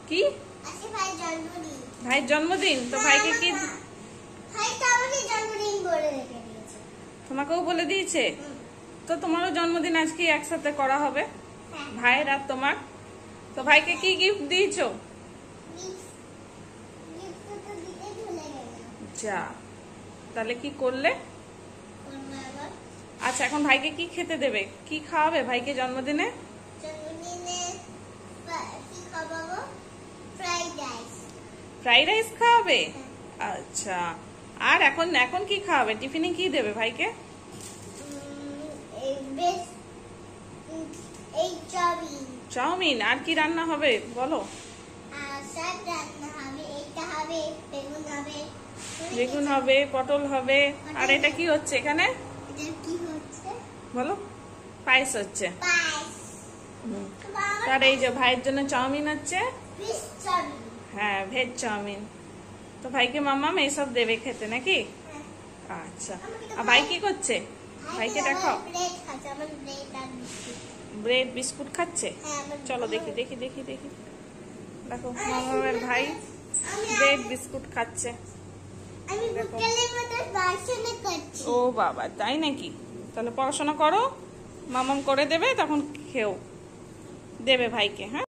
কি ভাইয়ের জন্মদিন? তো ভাইকে কি তোমাকেও বলে দিয়েছে? তো তোমারও জন্মদিন আজকে একসাথে করা হবে, ভাইয়ের আর তোমার। তো ভাইকে কি গিফট দিয়েছো? যা, তাহলে কি করলে? আচ্ছা, এখন ভাইকে কি খেতে দেবে? কি খাওয়াবে ভাইকে জন্মদিনে? ফ্রাইড রাইস খাওয়াবে? আচ্ছা, আর এখন এখন কি খাওয়াবে? টিফিনে কি দেবে ভাইকে? চাউমিন। আর কি রান্না হবে বলো? বেগুন হবে, পটল হবে। আর এটা কি হচ্ছে এখানে বলো? পায়েস হচ্ছে। আর এই যে ভাইয়ের জন্য চাউমিন হচ্ছে। হ্যাঁ, ভেজ চাউমিন। তো ভাইকে মাম্মাম এইসব দেবে খেতে নাকি? আচ্ছা, আর ভাই কি করছে? ভাইকে দেখো, ব্রেড বিস্কুট খাচ্ছে। চলো দেখি দেখি দেখি দেখি। দেখো মামামের ভাই ব্রেড বিস্কুট খাচ্ছে। ও বাবা, তাই নাকি? তাহলে পড়াশোনা করো, মামাম করে দেবে, তখন খেও দেবে ভাইকে। হ্যাঁ,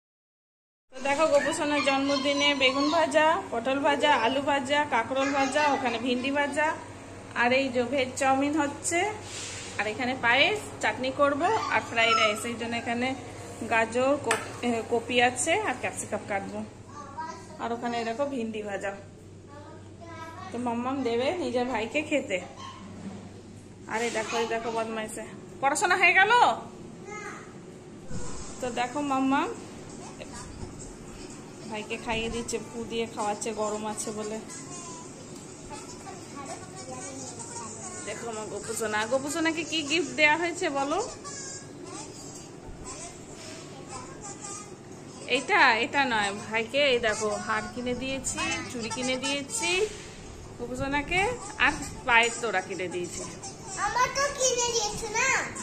তো দেখো গোপুসোনার জন্মদিনে বেগুন ভাজা, পটল ভাজা, আলু ভাজা, কাঁকরোল ভাজা, ওখানে ভিন্ডি ভাজা, আর এই যে ভেজ চাউমিন হচ্ছে, আর এখানে পায়েস, চাটনি করব, আর ফ্রাইড রাইস। এই জন্য এখানে গাজর, কপি আছে, আর ক্যাপসিকাম কাটবো, আর ওখানে দেখো ভিন্ডি ভাজা। তো মাম্মাম দেবে নিজের ভাইকে খেতে। আরে দেখো, দেখো বদমাইশে। পড়াশোনা হয়ে গেল? তো দেখো মাম্মাম ভাইকে খাইয়ে দিচ্ছে, পু দিয়ে খাওয়াচ্ছে, গরম আছে বলে। দেখো আমার গোপুসোনা। গোপুসোনাকে কি গিফট দেয়া হয়েছে বলো? এটা নয়, ভাইকে এই দেখো হার কিনে দিয়েছি, চুড়ি কিনে দিয়েছি গোপুসোনাকে, আর পায়ের তোড়া কিনে দিয়েছি।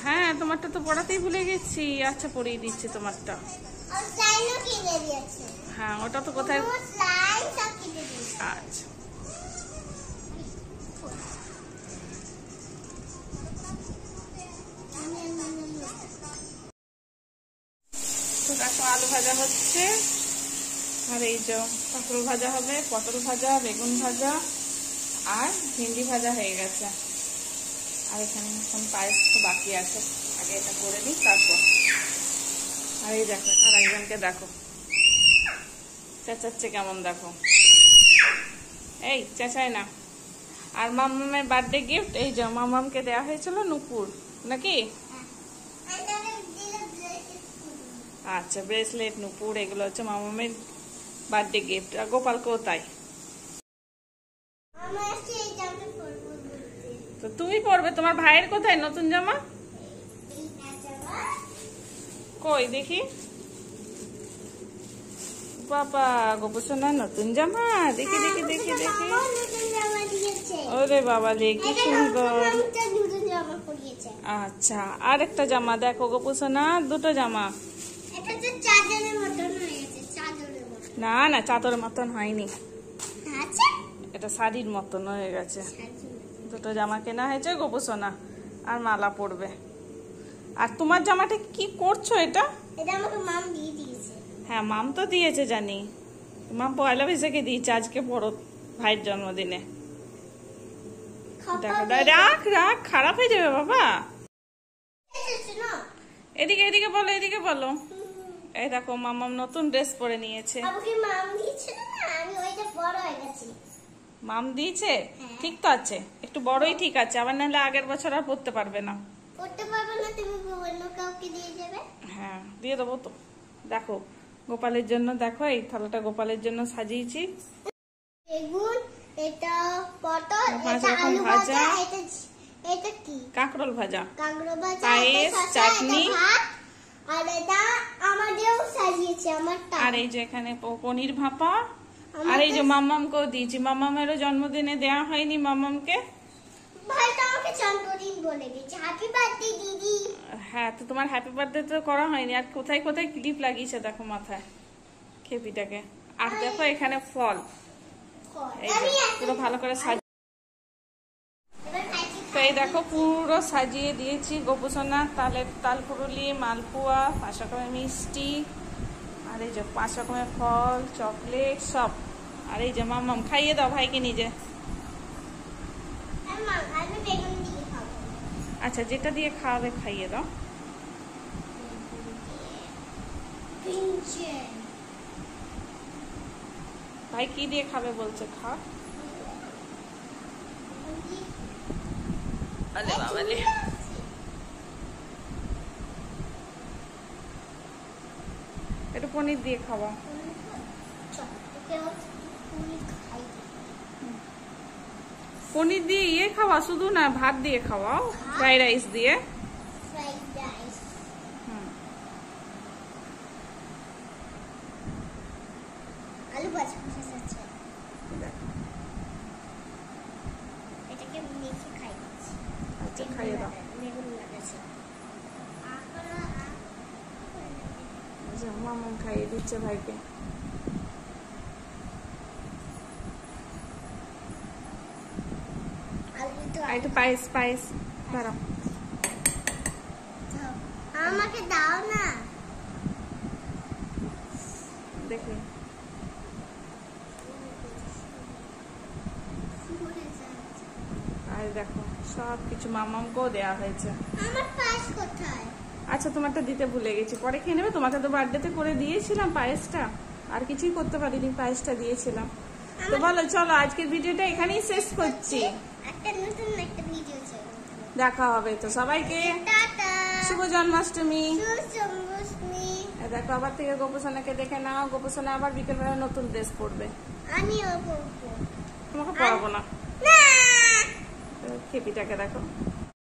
হ্যাঁ, তোমারটা তো পড়াতেই ভুলে গেছি। আচ্ছা, পড়িয়ে দিচ্ছি তোমারটা। হ্যাঁ, ওটা তো কোথায়? আচ্ছা, তো দেখো আলু ভাজা হচ্ছে, আর এই যে কাঁকরোল ভাজা হবে, পটল ভাজা, বেগুন ভাজা, আর ভিন্ডি ভাজা হয়ে গেছে। আর এখানে এখন পায়েস তো বাকি আছে, আগে এটা করে নিই তারপর। আর এই দেখো আর একজনকে দেখো চেঁচাচ্ছে কেমন, দেখো এই চেঁচায় না। আর মাম্মামের বার্থডে গিফট এই যে মাম্মামকে দেওয়া হয়েছিল নুপুর নাকি? আচ্ছা, ব্রেসলেট, নুপুর, এগুলো হচ্ছে মামামের বার্থডে গিফট। আর গোপালকেও তাই। তো তুমি পরবে, তোমার ভাইয়ের কোথায় নতুন জামা? কই দেখি। বাবা, গোপুসোনার নতুন জামা, দেখি দেখি দেখি দেখি। ওরে বাবা রে, কি সুন্দর। আচ্ছা, আর একটা জামা দেখো গোপুসোনা, দুটো জামা। না না, চাদরের মতন হয়নি, এটা শাড়ির মতন হয়ে গেছে। দুটো জামা কেনা হয়েছে গোপুসোনা, আর মালা পরবে। আর তোমার জামাটা কি করছো? এটা আমাকে মাম দিয়ে দিয়েছে। হ্যাঁ, মাম তো দিয়েছে জানি, মাম পয়লা বৈশাখে দিয়েছে, আজকে বড় ভাইয়ের জন্মদিনে। দেখো, রাখ রাখ, খারাপ হয়ে যাবে বাবা। এদিকে এদিকে বলো, এদিকে বলো। এই দেখো মামাম নতুন ড্রেস পরে নিয়েছে। মাম দিয়েছে? ঠিক তো আছে, একটু বড়ই ঠিক আছে, আবার নাহলে আগের বছর আর পড়তে পারবে না। হ্যাঁ, দিয়ে দেবো তো। দেখো গোপালের জন্য, দেখো এই থালাটা গোপালের জন্য সাজিয়েছি। বেগুন, এটা পটল, এটা আলু ভাজা, এটা কি কাঁকরোল ভাজা, পায়েস, চাটনি, আর এটা আমাদেরও সাজিয়েছে আমারটা। আর এই যে এখানে পনির ভাপা, আর এই যে মাম্মামকেও দিয়েছি। মাম্মামেরও জন্মদিনে দেয়া হয়নি মাম্মামকে, ভাই তো আমাকে জন্মদিন বলে দিয়েছে, হ্যাপি বার্থডে দিদি। হ্যাঁ, তো তোমার হ্যাপি বার্থডে তো করা হয়নি, আর কোথায় কোথায় ক্লিপ লাগিয়েছে দেখো মাথায় খেপিটাকে। আর দেখো এখানে ফল, এই যে পুরো ভালো করে সাজিয়ে, তো এই দেখো পুরো সাজিয়ে দিয়েছি গোপুসোনা, তাল পুরুলি, মালপোয়া, 5 রকমের মিষ্টি, আর এই যে 5 রকমের ফল, চকলেট সব। আর এই যে মাম্মাম খাইয়ে দাও ভাইকে নিজে। আমি বেগুন দিয়ে খাবো। আচ্ছা, যেটা দিয়ে খাওয়াবে খাইয়ে দাও। ভাই কি দিয়ে খাবে বলছে, খা। আলে বাবালে, একটু পনির দিয়ে খাওয়া। পনির দিয়ে ইয়ে খাওয়া, শুধু না ভাত দিয়ে খাওয়াও, ফ্রাইড রাইস দিয়ে। আলু ভাজা আছে, এটাকে মেখে খাই। আচ্ছা, খাইয়ে দাও। বেগুন লাগাচ্ছে, মামা খাইয়ে দিচ্ছে ভাইকে। একটু পায়েস পায়েস দাঁড়াও, আমাকে দাও না। দেখি আর দেখো সব কিছু মামামকেও দেওয়া হয়েছে। আমার পায়েস কোথায়? আচ্ছা, তোমারটা দিতে ভুলে গেছি, পরে খেয়ে নেবে। তোমাকে তো বার্থডেতে করে দিয়েছিলাম পায়েসটা, আর কিছুই করতে পারিনি, পায়েসটা দিয়েছিলাম। তো বলো, চলো আজকের ভিডিওটা এখানেই শেষ করছি। একটা নতুন একটা ভিডিও দেখা হবে তো সবাইকে। টাটা, শুভ জন্মাষ্টমী। শুভ জন্মাষ্টমী। দেখো আবার থেকে গোপুসোনাকে দেখে নাও, গোপুসোনা আবার বিকেলবেলা নতুন ড্রেস পরবে। আমিও পরবো। তোমাকে পরাবো না, না, খেপিটাকে দেখো।